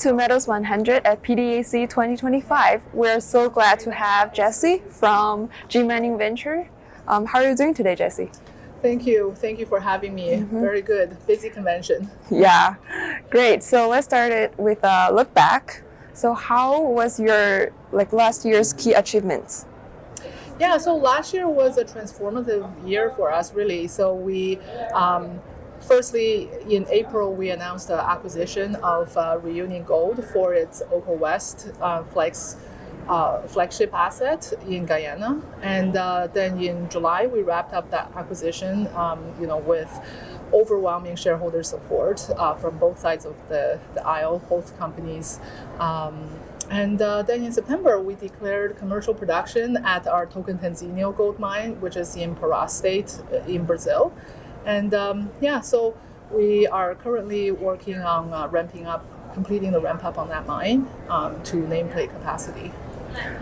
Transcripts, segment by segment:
to Metals 100 at PDAC 2025. We're so glad to have Jesse from GMIN Venture. How are you doing today, Jesse? Thank you. Thank you for having me. Very good. Busy convention. Yeah, great. So let's start it with a look back. So how was your last year's key achievements? Yeah, so last year was a transformative year for us, really. So we, firstly, in April, we announced the acquisition of Reunion Gold for its Oko West flagship asset in Guyana. And then in July, we wrapped up that acquisition, with overwhelming shareholder support from both sides of the aisle, both companies. And then in September, we declared commercial production at our Tocantinzinho gold mine, which is in Pará State in Brazil. And so we are currently working on completing the ramp up on that mine to nameplate capacity.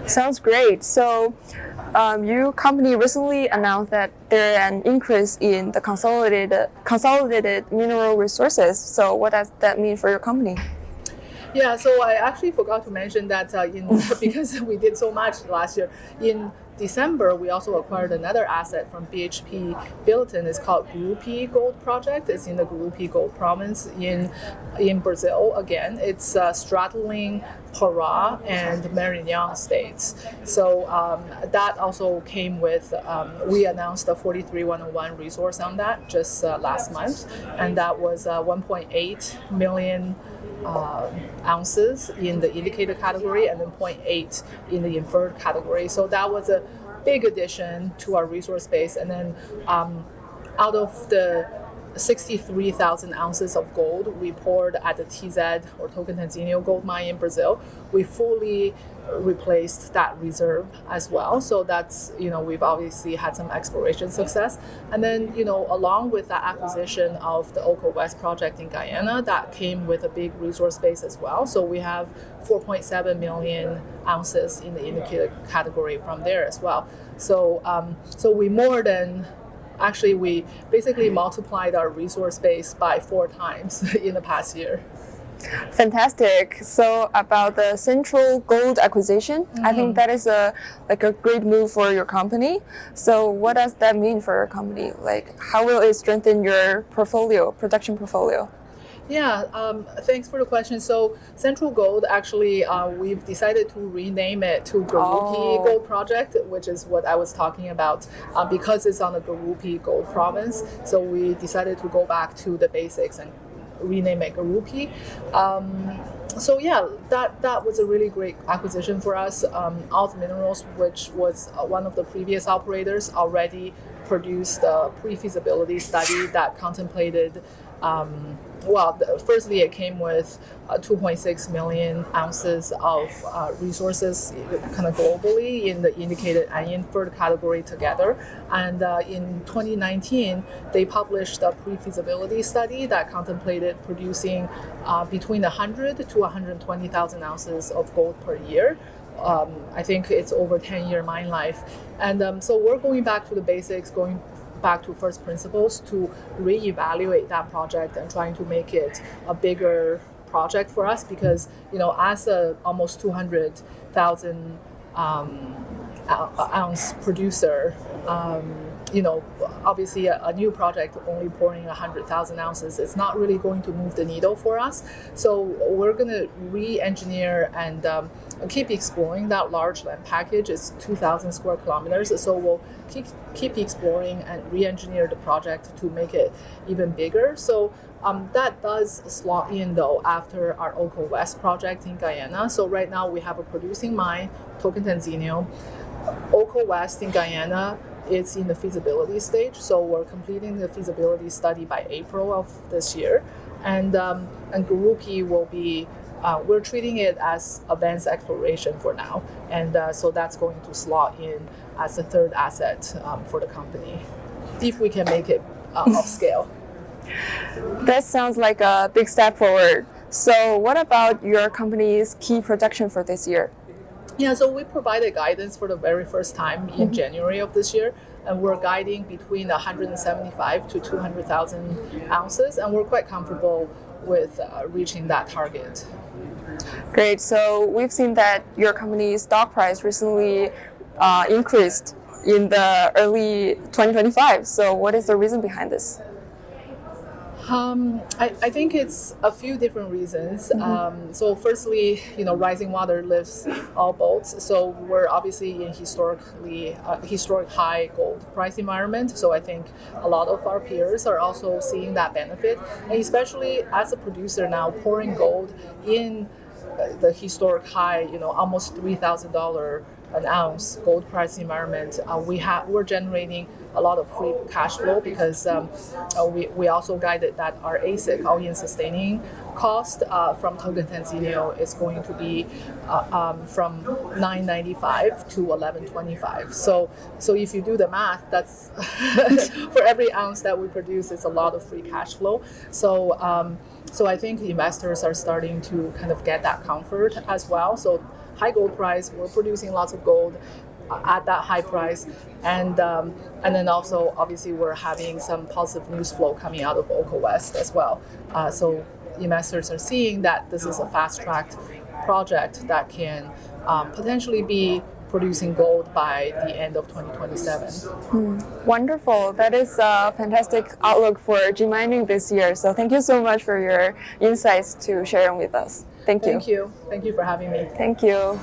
Sounds great. So your company recently announced that there is an increase in the consolidated mineral resources. So what does that mean for your company? Yeah, so I actually forgot to mention that because we did so much last year. In December, we also acquired another asset from BHP Billiton. It's called Gurupi Gold Project. It's in the Gurupi Gold Province in Brazil. Again, it's straddling Pará and Maranhão states. So that also came with, we announced the 43101 resource on that just last month, and that was 1.8 million ounces in the indicated category and then 0.8 in the inferred category. So that was a big addition to our resource base. And then out of the 63,000 ounces of gold we poured at the TZ or Tocantinzinho gold mine in Brazil, we fully replaced that reserve as well. So that's, we've obviously had some exploration success. And then, along with that acquisition of the Oko West project in Guyana, that came with a big resource base as well. So we have 4.7 million ounces in the indicated category from there as well. So we basically multiplied our resource base by 4 times in the past year. Fantastic. So about the Central Gold acquisition, I think that is a great move for your company. So what does that mean for your company? How will it strengthen your production portfolio? Yeah, thanks for the question. So Central Gold, actually, we've decided to rename it to Gurupi Gold Project, which is what I was talking about, because it's on the Gurupi Gold Province. So we decided to go back to the basics and rename it Gurupi. So yeah, that was a really great acquisition for us. Alt Minerals, which was one of the previous operators, already produced a pre-feasibility study that contemplated firstly, it came with 2.6 million ounces of resources kind of globally in the indicated and inferred category together. And in 2019, they published a pre-feasibility study that contemplated producing between 100 to 120,000 ounces of gold per year. I think it's over 10-year mine life. And so we're going back to the basics, going back to first principles to reevaluate that project and trying to make it a bigger project for us, because as a almost 200,000 ounce producer, obviously a new project only pouring 100,000 ounces, it's not really going to move the needle for us. So we're going to re-engineer and keep exploring that large land package. It's 2,000 square kilometers. So we'll keep exploring and re-engineer the project to make it even bigger. So that does slot in though after our Oko West project in Guyana. So right now we have a producing mine, Tocantinzinho. Oko West in Guyana, it's in the feasibility stage. So we're completing the feasibility study by April of this year. And Gurupi will be, we're treating it as advanced exploration for now. And so that's going to slot in as the third asset for the company, if we can make it off scale. That sounds like a big step forward. So what about your company's key projection for this year? Yeah, so we provided guidance for the very first time in January of this year, and we're guiding between 175 to 200,000 ounces, and we're quite comfortable with reaching that target. Great. So we've seen that your company's stock price recently increased in the early 2025. So what is the reason behind this? I think it's a few different reasons. So firstly, rising water lifts all boats. So we're obviously in historic high gold price environment. So I think a lot of our peers are also seeing that benefit, and especially as a producer now pouring gold in the historic high, almost $3,000 an ounce gold price environment, we're generating a lot of free cash flow because we also guided that our AISC, all-in sustaining cost from Tocantinzinho is going to be from $9.95 to $11.25. So if you do the math, that's for every ounce that we produce, it's a lot of free cash flow. So I think investors are starting to kind of get that comfort as well. So high gold price, we're producing lots of gold at that high price, and then also obviously we're having some positive news flow coming out of Oko West as well. So investors are seeing that this is a fast-tracked project that can potentially be producing gold by the end of 2027. Wonderful. That is a fantastic outlook for GMIN this year. So thank you so much for your insights to sharing with us. Thank you. Thank you. Thank you for having me. Thank you.